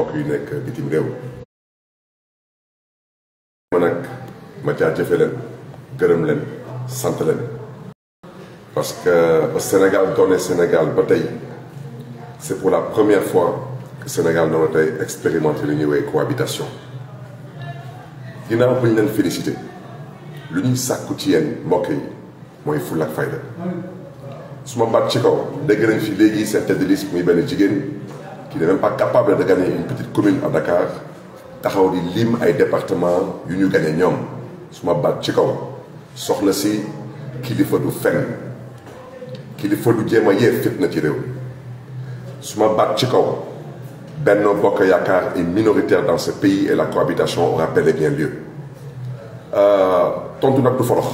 mbokk yu nekk bitim réew ma nag ma jaajëfe leen gërëm leen sant leen parce que ba Sénégal doone Sénégal ba tey c'est pour la première fois que Sénégal doon na tey expérimenter li ñuy woowee cohabitation ginnaaw bu ñu leen félicité lu ñuy sàkku ci yéen mbokk yi mooy fulla ak fayda su ma baat ci kaw dégg nañ fi léegi seen tête de liste muy benn jigéen qui n'est même pas capable de gagner une petite commune à Dakar taxaw di lim ay département yu ñu gagné ñoom su ma baat ci kaw soxna si kilifa du fenn kilifa du jéem a yee fitna ci réew su ma baat ci kaw Benno Bokk Yaakaar est minoritaire dans ce pays et la cohabitation aura bel et bien lieu tontu nag du forox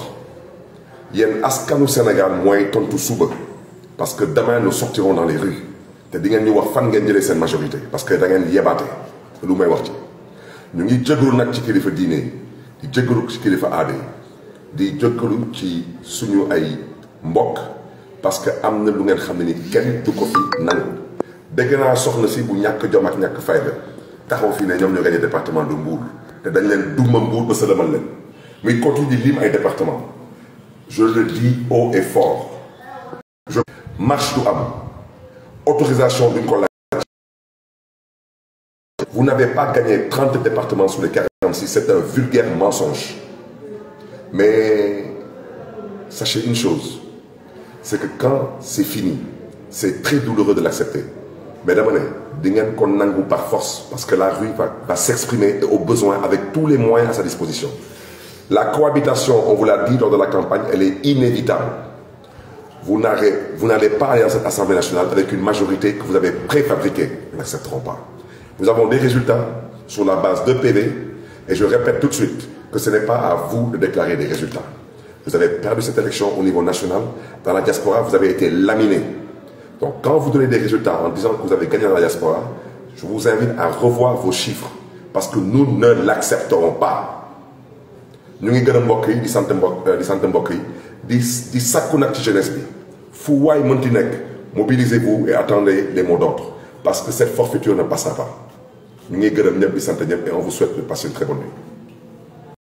yéen askanu Sénégal mooy tontu suba parce que demain nous sortirons dans les rues te di ngeen ñu wax fan ngeen jëlee seen majorité parce que da ngeen yebaate lu may wax ci ñu ngi jégalu nag ci kilifa diine di jégalu ci kilifa aada di jégalu ci suñu ay mbokk parce que am na lu ngeen xam ne ni kenn du ko fi nangu dégg naa soxna si bu ñàkk jom ak ñàkk fayda taxaw fii ne ñoom ñoo gagné département de Mbour te dañ leen duma Mbour ba sëlëmal leen muy continue di lim ay département je le dis haut et fort marche du am autorisation duñ ko laaj. Vous n'avez pas gagné 30 départements sur les 46, c'est un vulgaire mensonge. Mais sachez une chose, c'est que quand c'est fini, c'est très douloureux de l'accepter. Mais dama ne di ngeen ko nangu par force parce que la rue va s'exprimer au besoin avec tous les moyens à sa disposition. La cohabitation, on vous l'a dit lors de la campagne, elle est inévitable. Vous n'allez pas aller dans cette Assemblée nationale avec une majorité que vous avez préfabriquée. Nous n'accepterons pas. Nous avons des résultats sur la base de PV et je répète tout de suite que ce n'est pas à vous de déclarer des résultats. Vous avez perdu cette élection au niveau national. Dans la diaspora, vous avez été laminé. Donc quand vous donnez des résultats en disant que vous avez gagné dans la diaspora, je vous invite à revoir vos chiffres parce que nous ne l'accepterons pas. ñu ngi gën a mbokk yi di sant mbokk yi di sakku nag ci jeunesse bi fu waay mënti nekk mobilisez-vous et attendez les mots d'ordre parce que cette forfaiture ne passera pas ñu ngi gërëm ñëpp di sant ñëpp et on vous souhaite de passer une très bonne nuit.